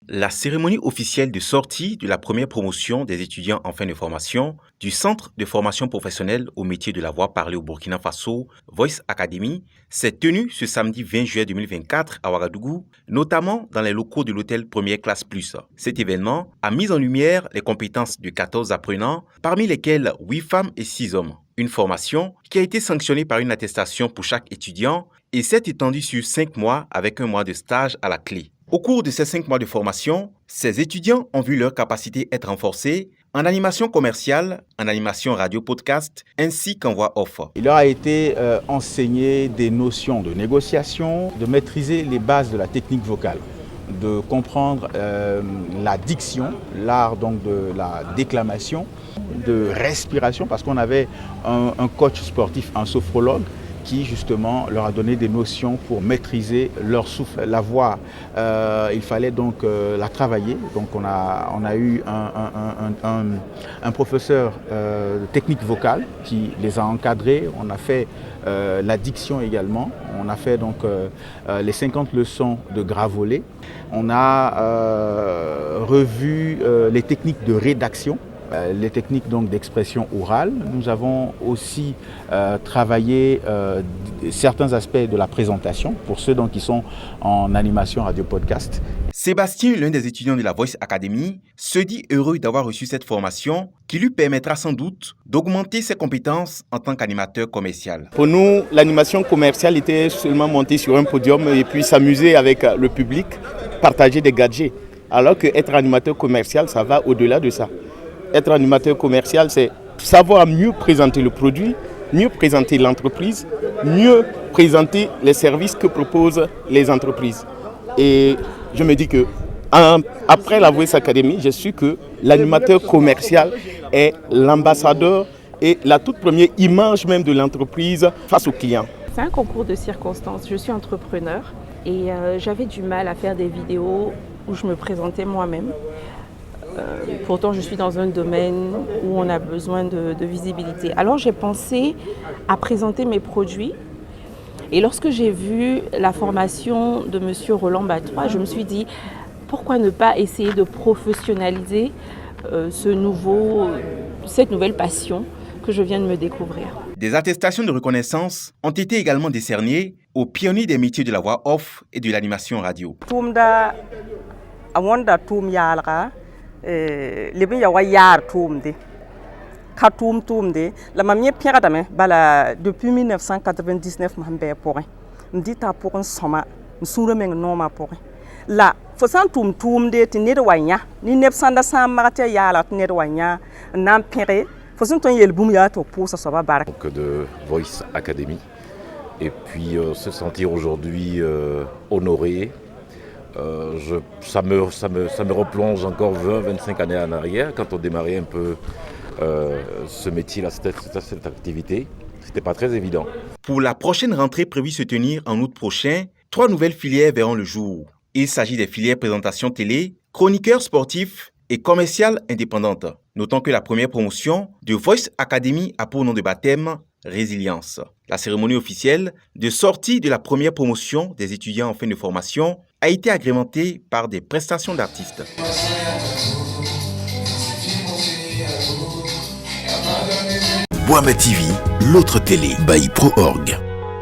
La cérémonie officielle de sortie de la première promotion des étudiants en fin de formation du Centre de formation professionnelle au métier de la voix parlée au Burkina Faso, Voice Academy, s'est tenue ce samedi 20 juillet 2024 à Ouagadougou, notamment dans les locaux de l'hôtel Première Classe Plus. Cet événement a mis en lumière les compétences de 14 apprenants, parmi lesquels 8 femmes et 6 hommes. Une formation qui a été sanctionnée par une attestation pour chaque étudiant et s'est étendue sur 5 mois avec un mois de stage à la clé. Au cours de ces 5 mois de formation, ces étudiants ont vu leurs capacités être renforcées en animation commerciale, en animation radio-podcast, ainsi qu'en voix off. Il leur a été enseigné des notions de négociation, de maîtriser les bases de la technique vocale, de comprendre la diction, l'art donc de la déclamation, de respiration, parce qu'on avait un coach sportif, un sophrologue, qui justement leur a donné des notions pour maîtriser leur souffle. La voix, il fallait donc la travailler. Donc on a eu un professeur de technique vocale qui les a encadrés. On a fait la diction également. On a fait donc les 50 leçons de gravolé. On a revu les techniques de rédaction, les techniques donc d'expression orale. Nous avons aussi travaillé certains aspects de la présentation pour ceux donc qui sont en animation radio-podcast. Sébastien, l'un des étudiants de la Voice Academy, se dit heureux d'avoir reçu cette formation qui lui permettra sans doute d'augmenter ses compétences en tant qu'animateur commercial. Pour nous, l'animation commerciale était seulement monter sur un podium et puis s'amuser avec le public, partager des gadgets. Alors qu'être animateur commercial, ça va au-delà de ça. Être animateur commercial, c'est savoir mieux présenter le produit, mieux présenter l'entreprise, mieux présenter les services que proposent les entreprises. Et je me dis que après la Voice Academy, j'ai su que l'animateur commercial est l'ambassadeur et la toute première image même de l'entreprise face aux clients. C'est un concours de circonstances. Je suis entrepreneur et j'avais du mal à faire des vidéos où je me présentais moi-même. Pourtant, je suis dans un domaine où on a besoin de visibilité. Alors, j'ai pensé à présenter mes produits. Et lorsque j'ai vu la formation de M. Roland Batois, je me suis dit, pourquoi ne pas essayer de professionnaliser cette nouvelle passion que je viens de me découvrir. Des attestations de reconnaissance ont été également décernées aux pionniers des métiers de la voix off et de l'animation radio. Lebin ya wa yar toumde ka toumde la mamie pierre dame bala depuis 1999 mambe pourrin me dit ta pour un soma m'soure meng non ma pourrin la faut sans toumde ti ne wanya ni 900 sa marate ya la ne wanya nan pere faut sans ton yel boum ya to pour ça soit bar donc de Voice Academy et puis se sentir aujourd'hui honoré. Ça me replonge encore 20-25 années en arrière quand on démarrait un peu ce métier-là, cette activité. C'était pas très évident. Pour la prochaine rentrée prévue se tenir en août prochain, 3 nouvelles filières verront le jour. Il s'agit des filières présentation télé, chroniqueur sportif et commercial indépendante. Notons que la première promotion de Voice Academy a pour nom de baptême Résilience. La cérémonie officielle de sortie de la première promotion des étudiants en fin de formation a été agrémentée par des prestations d'artistes. Boama TV, l'autre télé by Pro Org.